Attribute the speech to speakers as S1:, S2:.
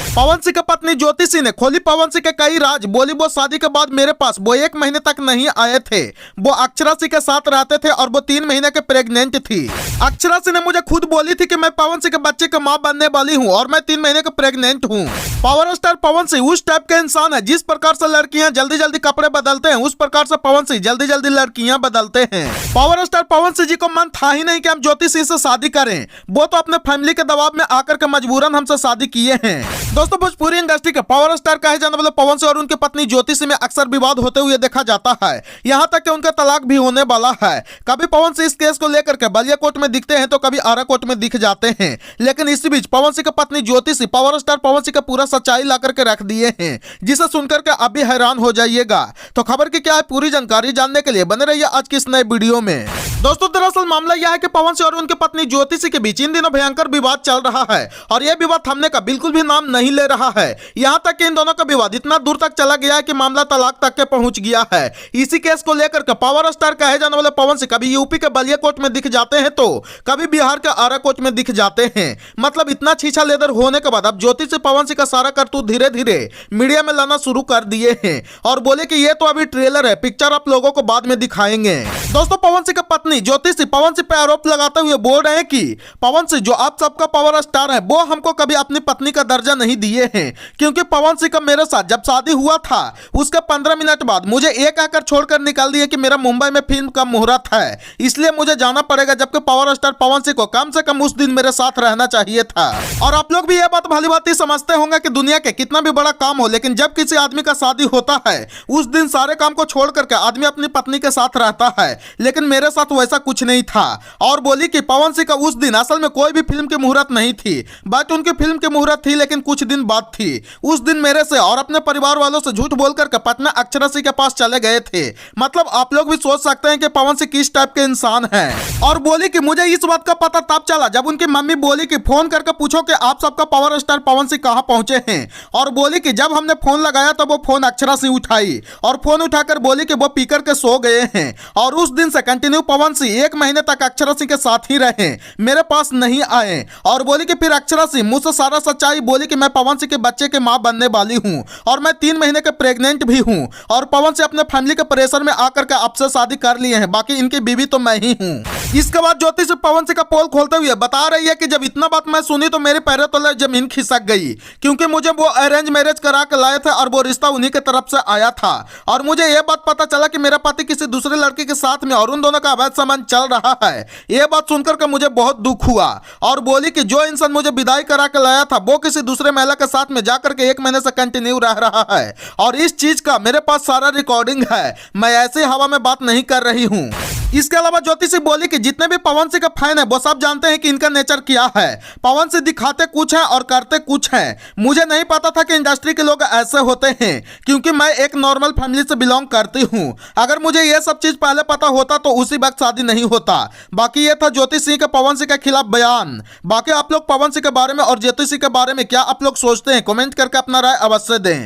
S1: पवन सिंह की पत्नी ज्योति सिंह ने खोली पवन सिंह के कई राज। बोली वो शादी के बाद मेरे पास वो 1 महीने तक नहीं आए थे। वो अक्षरा सिंह के साथ रहते थे और वो 3 महीने के प्रेग्नेंट थी। अक्षरा सिंह ने मुझे खुद बोली थी कि मैं पवन सिंह के बच्चे की मां बनने वाली हूं और मैं 3 महीने के प्रेग्नेंट हूं। पावर स्टार पवन सिंह उस टाइप के इंसान है, जिस प्रकार से लड़कियां जल्दी जल्दी कपड़े बदलते हैं उस प्रकार से पवन सिंह जल्दी जल्दी लड़कियां बदलते हैं। पावर स्टार पवन सिंह जी को मन था ही नहीं कि हम ज्योति सिंह से शादी करें। वो तो अपने फैमिली के दबाव में आकर के मजबूरन हमसे शादी किए हैं। दोस्तों, भोजपुरी इंडस्ट्री के पावर स्टार कहे जाने वाले पवन सिंह और उनकी पत्नी ज्योति सिंह में अक्सर विवाद होते हुए देखा जाता है। यहां तक कि उनका तलाक भी होने वाला है। कभी पवन सिंह इस केस को लेकर के बलिया कोर्ट में दिखते हैं तो कभी आरा कोर्ट में दिख जाते हैं। लेकिन इसी बीच पवन सिंह की पत्नी ज्योति सिंह पावर स्टार पवन सिंह का पूरा सच्चाई ला करके रख दिए हैं, जिसे सुनकर के आप भी हैरान हो जाइएगा। तो खबर की क्या है पूरी जानकारी जानने के लिए बने रहिए आज की इस नए वीडियो में। दोस्तों, दरअसल मामला यह है कि पवन सिंह और उनकी पत्नी ज्योति सिंह के बीच इन दिनों भयंकर विवाद चल रहा है और यह विवाद थमने का बिल्कुल भी नाम नहीं ले रहा है। यहां तक कि इन दोनों का विवाद इतना दूर तक चला गया है कि मामला तलाक तक के पहुंच गया है। इसी केस को लेकर के पावर स्टार कहे जाने वाले पवन सिंह कभी यूपी के बलिया कोर्ट में दिख जाते हैं तो कभी बिहार के आरा कोर्ट में दिख जाते हैं। मतलब इतना छीछा लेदर होने के बाद अब ज्योति सिंह पवन सिंह का सारा करतूत धीरे धीरे मीडिया में लाना शुरू कर दिए हैं और बोले कि ये तो अभी ट्रेलर है, पिक्चर आप लोगों को बाद में दिखाएंगे। दोस्तों, पवन सिंह की पत्नी ज्योति सिंह पवन सिंह पे आरोप लगाते हुए बोल रहे हैं कि पवन सिंह जो आप सबका पावर स्टार है वो हमको कभी अपनी पत्नी का दर्जा नहीं दिए हैं, क्योंकि पवन सिंह का मेरे साथ जब शादी हुआ था उसके 15 मिनट बाद मुझे एक आकर छोड़कर निकाल दिए कि मेरा मुंबई में फिल्म का मुहूर्त है, इसलिए मुझे जाना पड़ेगा, जबकि पावर स्टार पवन सिंह को कम से कम उस दिन मेरे साथ रहना चाहिए था। और आप लोग भी ये बात भली भांति समझते होंगे कि दुनिया के कितना भी बड़ा काम हो, लेकिन जब किसी आदमी का शादी होता है उस दिन सारे काम को छोड़ करके आदमी अपनी पत्नी के साथ रहता है। लेकिन मेरे साथ वैसा कुछ नहीं था। और बोली कि पवन सिंह का उस दिन असल में कोई भी फिल्म की मुहूर्त नहीं थी, बट उनकी फिल्म की मुहूर्त थी, लेकिन कुछ दिन बाद थी। उस दिन मेरे से और अपने परिवार वालों से झूठ बोल करके पटना अक्षरा सिंह के पास चले गए थे। मतलब आप लोग भी सोच सकते हैं कि पवन सिंह किस टाइप के इंसान है। और बोली कि मुझे इस बात का पता तब चला जब उनकी मम्मी बोली कि फोन करके पूछो कि आप सबका पावर स्टार पवन सिंह कहां पहुंचे हैं। और बोली कि जब हमने फोन लगाया तो वो फोन अक्षरा सिंह उठाई और फोन उठाकर बोली कि वो पी करके सो गए हैं। और उस दिन से कंटिन्यू पवन सिंह 1 महीने तक अक्षरा सिंह के साथ ही रहे, मेरे पास नहीं आए। और बोली कि फिर अक्षरा सिंह मुझसे सारा सच्चाई बोली कि मैं पवन सिंह के बच्चे के मां बनने वाली हूं और मैं 3 महीने के प्रेग्नेंट भी हूं और पवन सिंह अपने फैमिली के प्रेशर में आकर के आपसे शादी कर लिए हैं, बाकी इनकी बीवी तो मैं ही हूं। इसके बाद ज्योति सिंह पवन सिंह का पोल खोलते हुए बता रही है कि जब इतना बात मैं सुनी तो मेरे पैरों तले जमीन खिसक गई, क्योंकि मुझे वो अरेंज मैरिज करा के लाए थे और वो रिश्ता उन्हीं की तरफ से आया था। और मुझे यह बात पता चला कि मेरा पति किसी दूसरे लड़के के साथ में और उन दोनों का अवैध संबंध चल रहा है। यह बात सुनकर के मुझे बहुत दुख हुआ। और बोली कि जो इंसान मुझे विदाई करा के लाया था वो किसी दूसरे महिला के साथ में जाकर के 1 महीने से कंटिन्यू रह रहा है और इस चीज का मेरे पास सारा रिकॉर्डिंग है, मैं ऐसे हवा में बात नहीं कर रही हूँ। इसके अलावा ज्योति सिंह बोली कि जितने भी पवन सिंह का फैन है वो सब जानते हैं कि इनका नेचर क्या है। पवन सिंह दिखाते कुछ है और करते कुछ है। मुझे नहीं पता था कि इंडस्ट्री के लोग ऐसे होते हैं, क्योंकि मैं एक नॉर्मल फैमिली से बिलोंग करती हूं। अगर मुझे ये सब चीज पहले पता होता तो उसी वक्त शादी नहीं होता। बाकी ये था ज्योति सिंह के पवन सिंह के खिलाफ बयान। बाकी आप लोग पवन सिंह के बारे में और ज्योति सिंह के बारे में क्या आप लोग सोचते हैं, कमेंट करके अपना राय अवश्य दें।